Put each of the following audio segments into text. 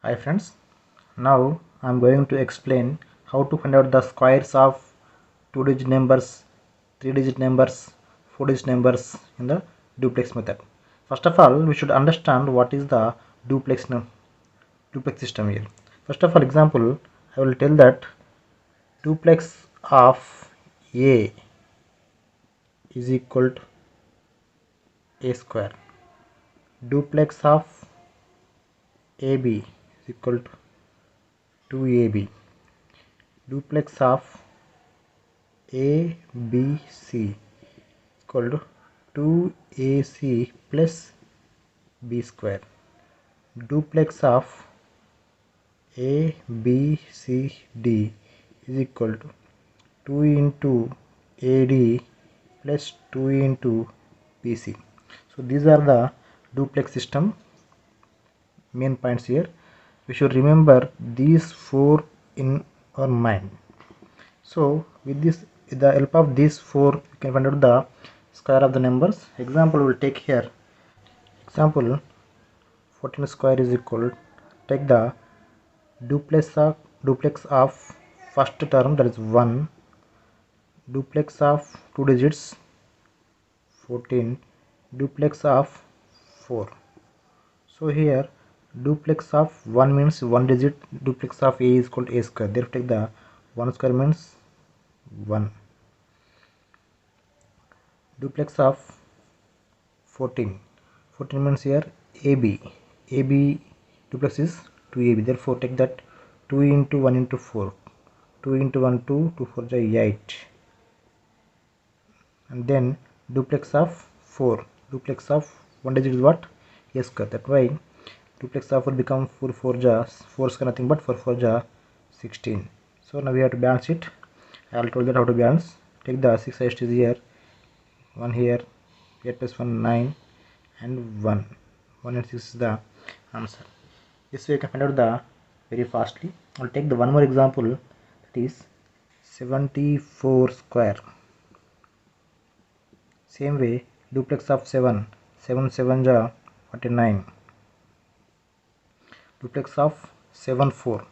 Hi friends, now I am going to explain how to find out the squares of 2-digit numbers, 3-digit numbers, 4-digit numbers in the duplex method. First of all, we should understand what is the duplex system here. First of all, example, I will tell that duplex of A is equal to A square. Duplex of AB is equal to 2AB. Duplex of ABC equal to 2AC plus B square. Duplex of ABCD is equal to 2 into AD plus 2 into BC. So these are the duplex system main points here. We should remember these four in our mind. So with the help of these four, we can find out the square of the numbers. Example we will take here. Example 14 square is equal, take the duplex of first term, that is 1, duplex of 2 digits 14, duplex of 4. So here duplex of 1 means 1 digit, duplex of A is equal to A square, therefore take the 1 square means 1. Duplex of 14 means here AB duplex is 2AB, therefore take that 2 into 1 into 4, 2 into 1 2, 2 4 is 8. And then duplex of 4, duplex of 1 digit is what? A square, that why duplex of 4 become 4 4 ja, 4 square nothing but 4 4 ja 16. So now we have to balance it. I already told that how to balance. Take the 6 is here, 1 here, 8 plus 1 9 and 1 and 6 is the answer. This way you can find out the very fastly. I'll take the one more example, that is 74 square. Same way, duplex of 7 7 ja 49. Duplex of 7 4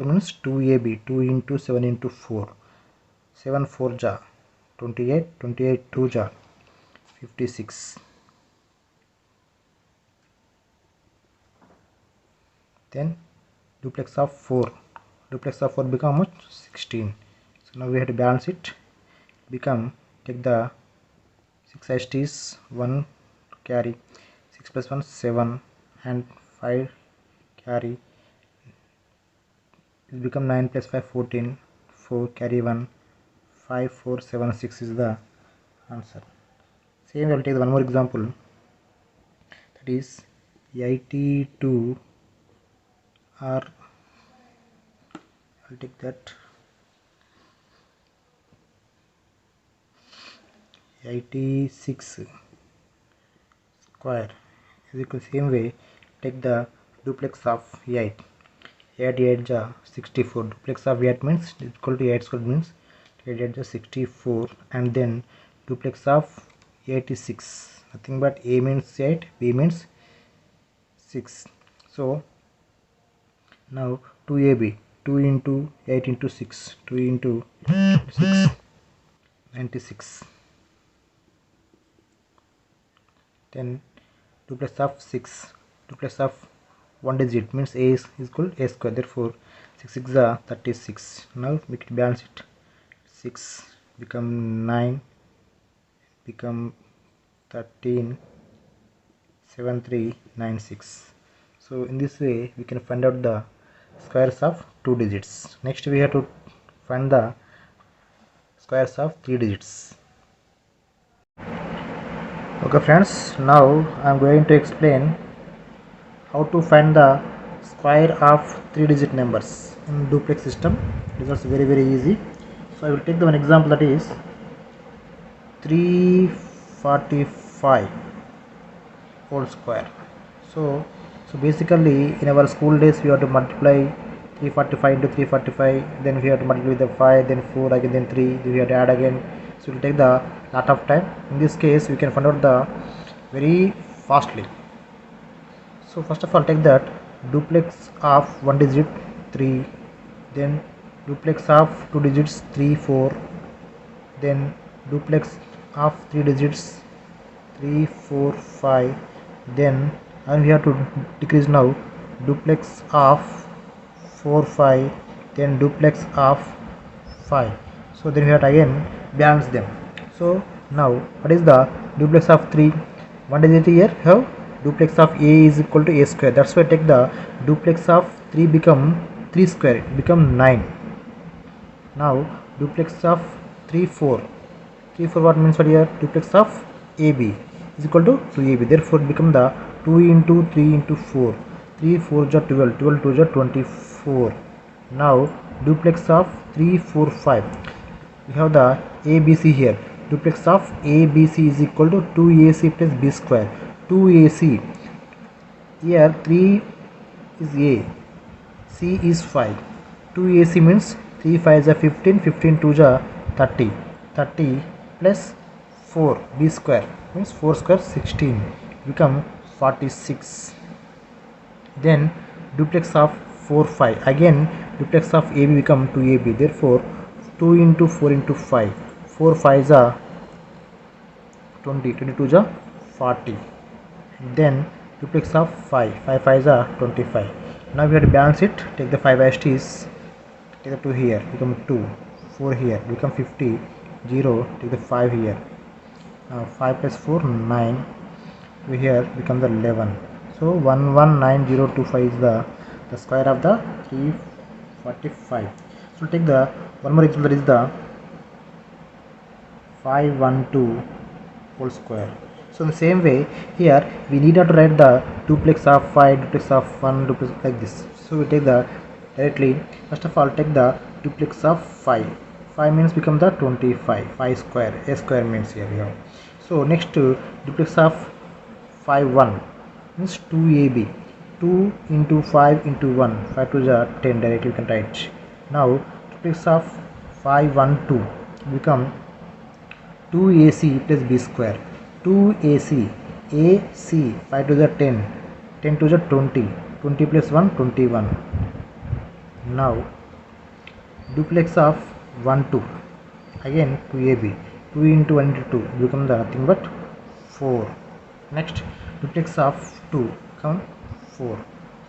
means 2AB, 2 into 7 into 4, 7 4 ja 28, 28 2 ja 56. Then duplex of 4 become how much? 16. So now we have to balance it. Become, take the 6 is 1 carry, 6 plus 1 7 and 5 carry, it become 9 plus 5 14, 4 carry 1, 5 4 7 6 is the answer. Same we will take one more example, that is 82 or I'll take that 86 square is equal, same way take the duplex of 8 8 ja 64, duplex of 8 means equal to 8 square means 8 ja 64, and then duplex of 86, nothing but A means 8, B means 6. So now 2AB, 2 into 8 into 6, 2 into 6 96. Then duplex of 6, duplex of 1 digit means A is equal to A square, therefore 6 6 are 36. Now we can balance it. 6 become 9, become 13, 7 3 9 6. So in this way we can find out the squares of 2 digits. Next we have to find the squares of 3 digits. Okay friends, now I am going to explain how to find the square of 3 digit numbers in duplex system. This is very easy. So I will take the one example, that is 345 whole square. So basically in our school days we have to multiply 345 into 345, then we have to multiply with the 5, then 4 again, then 3, then we have to add again. So it will take the lot of time. In this case we can find out the very fastly. So first of all take that duplex of one digit 3, then duplex of two digits 3 4, then duplex of three digits 3 4 5, then and we have to decrease now duplex of 4 5, then duplex of 5. So then we have to again balance them. So now what is the duplex of 3? One digit here have duplex of a is equal to a square, that's why take the duplex of 3 become 3 square, it become 9. Now duplex of 3 4, 3 4 what means, what here duplex of AB is equal to 2AB, therefore it become the 2 into 3 into 4, 3 4 is 12, 12 2 is 24. Now duplex of 3 4 5, we have the ABC here, duplex of ABC is equal to 2AC plus B square, 2AC, here 3 is A, C is 5, 2AC means 3 5 is 15, 15 2 is 30, 30 plus 4 B square means 4 square 16, become 46. Then duplex of 4 5, again duplex of AB become 2AB, therefore 2 into 4 into 5, 4 5 is 20, 22 is 40. Then duplex of 5, 5 5 is 25. Now we have to balance it, take the 5 as it is, take the 2 here, become 2, 4 here, become 50, 0, take the 5 here, 5 plus 4 9, we here become the 11. So 119025 is the square of the 345. So take the one more example, that is the 512 whole square. So in the same way here we need not to write the duplex of 5, duplex of 1, duplex like this. So we take the directly, first of all take the duplex of 5, 5 means become the 25, 5 square, a square means here we have. So next duplex of 5 1 means 2AB, 2 into 5 into 1, 5 to the 10, directly you can write. Now duplex of 5 1 2 become 2AC plus B square, 2AC, AC 5 to the 10, 10 to the 20, 20 plus 1 21. Now duplex of 1 2, again 2AB, 2 into 1 into 2 become the nothing but 4. Next duplex of 2 come 4.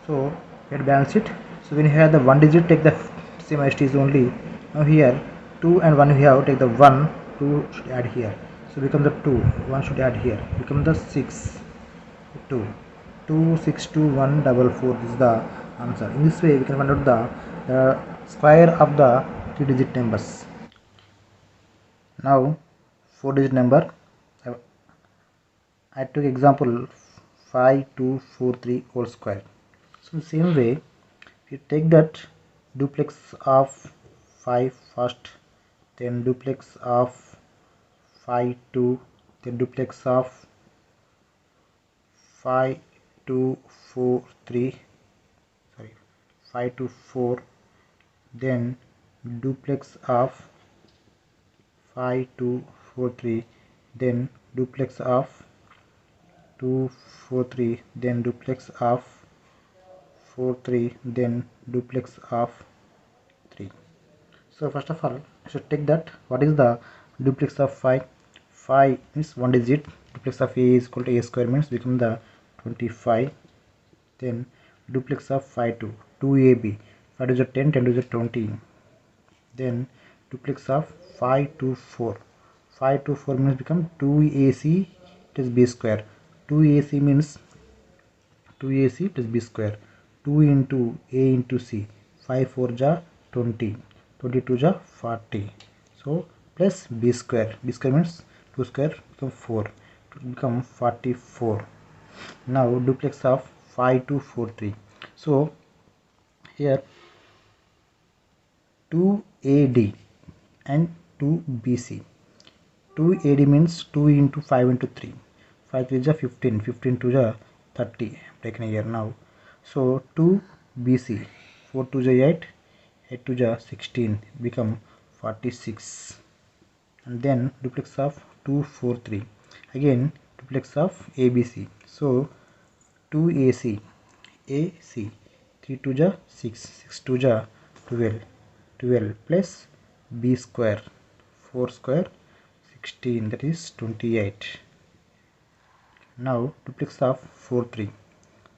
So we have to balance it. So when you have the one digit, take the same as it is only. Now here 2 and 1 we have, take the 1, 2 should add here, so become the 2, 1 should add here, become the 6, 2, 2 6 2 1 4 4. This is the answer. In this way we can find out the square of the 3 digit numbers. Now 4 digit number, I took example 5243 whole square. So the same way we take that duplex of 5 first, then duplex of 5 2, then duplex of 5 2 4 3, sorry 5 2 4, then duplex of 5 2 4 3, then duplex of 2 4 3, then duplex of 4 3, then duplex of 3. So first of all I should take that what is the duplex of 5. 5 means one digit, duplex of a is equal to a square means become the 25. Then duplex of 5 2, 2ab, 5 to the 10, 10 to the 20. Then duplex of 5 2 4, 5 2 4 means become 2ac plus b square, 2ac means 2ac plus b square, 2 into a into c, 5 4 ja 20, 22 ja 40. So plus b square means 2 square become 4, to become 44. Now duplex of 5 2 4 3. So here 2AD and 2BC. 2AD means 2 into 5 into 3. 5 3 is 15, 15 2 is 30. Taken here now. So 2BC, 4 2 is 8, 8 2 is 16, become 46. And then duplex of 2 4 3. Again duplex of ABC. So 2AC, AC 3 2 ja 6, 6 2 ja 12, 12 plus b square, 4 square 16, that is 28. Now duplex of 4 3.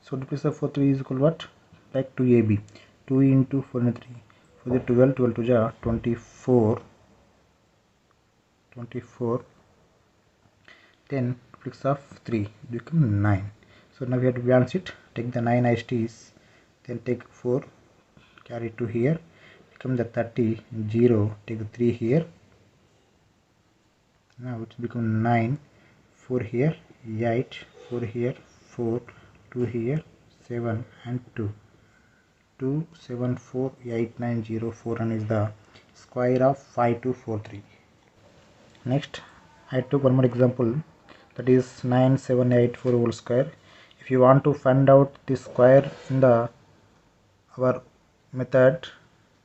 So duplex of 4 3 is equal to what? Like 2ab. 2 into 4 into 3. For the 12, 12 2 ja 24, 24. Then duplex of 3 become 9. So now we have to balance it. Take the 9 ISTs, then take 4, carry 2 here, become the 30, 0, take the 3 here. Now it become 9, 4 here, 8, 4 here, 4, 2 here, 7 and 2. 2, 7, 4, 8, 9, 0, 4 and is the square of 5243. Next, I took one more example, that is 9784 whole square. If you want to find out the square in the our method,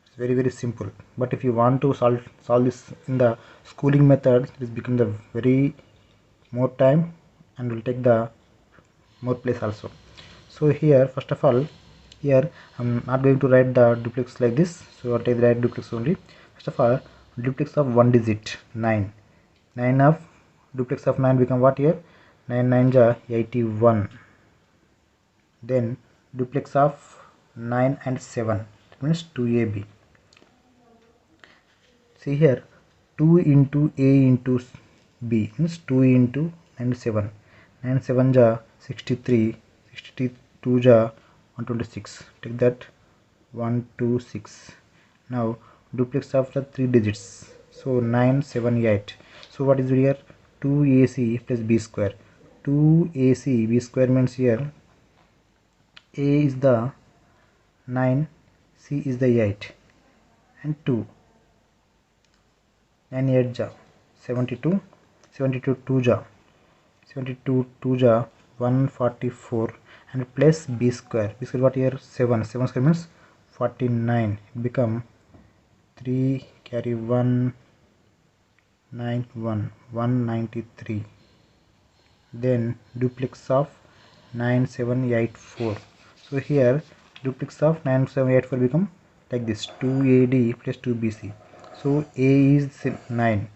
it's very simple. But if you want to solve this in the schooling method, it become the very more time and will take the more place also. So here first of all, here I'm not going to write the duplex like this, so I'll take the right duplex only. First of all, duplex of one digit 9. 9 of duplex of 9 become what here? 9 9 ja 81. Then duplex of 9 and 7, that means 2ab. See here, 2 into a into b means 2 into 9 7. 9 7 ja 63, 62 ja 126. Take that 126. Now duplex of the 3 digits, so 9 7 8. So what is here? 2ac plus b square. 2ac b square means here a is the 9, c is the 8 and 2. 9 8 ja 72, 72 2 ja 72 2 ja 144 and plus b square. B square what here? 7. 7 square means 49. Become 3 carry 1 9 1 193. Then duplex of 9784. So here duplex of 9784 become like this, 2ad plus 2bc. So a is 9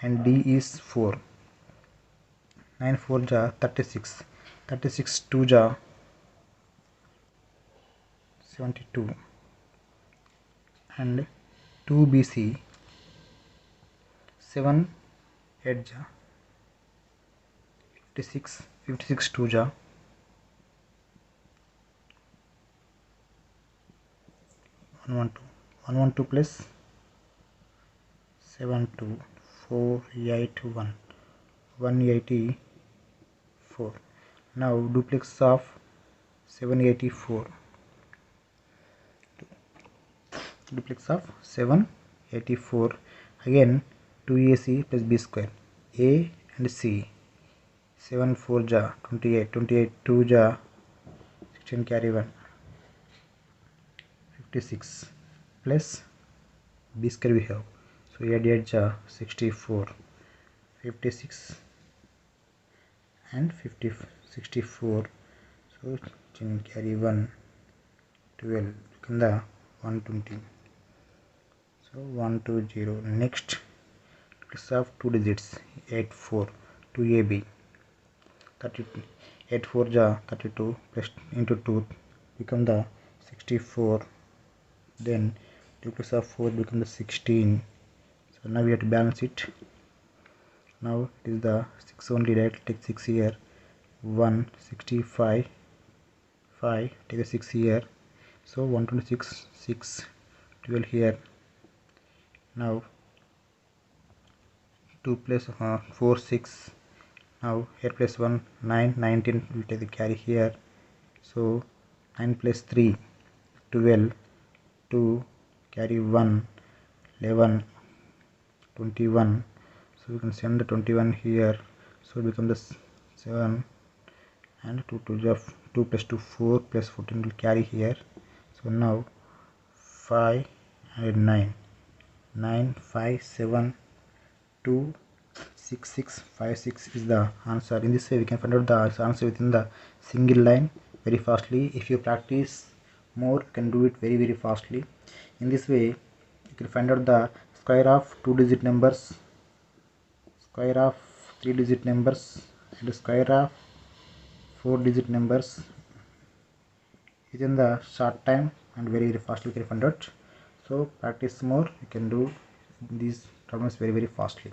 and d is 4. 9 4 ja 36, 36 2 ja 72 and 2bc 7 8 ja 56, 56 2 ja 112 plus 7 2 4 8 1 184. Now duplex of 784, duplex of 784 again 2ac plus b square, a and c. 7 4 ja 28, 28 2 ja 16 carry 1 56 plus b square we have, so 8 8 ja 64, 56 and 50 64, so carry 1 12 in the 120, so 120. Next duplex of 2 digits 8 4 2ab 32, 8 4 ja 32 plus into 2 become the 64. Then duplex of 4 become the 16. So now we have to balance it. Now it is the 6 only, right? Take 6 here, 1 65 5, take the 6 here, so 126 6 12 here. Now 2 plus 4 6. Now here plus 1 9 19, we will take the carry here, so 9 plus 3 12, 2 carry 1 11 21. So we can send the 21 here, so it becomes the 7 and 2 2 plus 2 4 plus 14 will carry here. So now 5 and 9 9 5 7 2 6 6 5 6 is the answer. In this way we can find out the answer within the single line very fastly. If you practice more, you can do it very fastly. In this way you can find out the square of 2-digit numbers, square of 3-digit numbers, and square of 4-digit numbers within the short time and very fastly you can find out. So practice more, you can do these problems very fastly.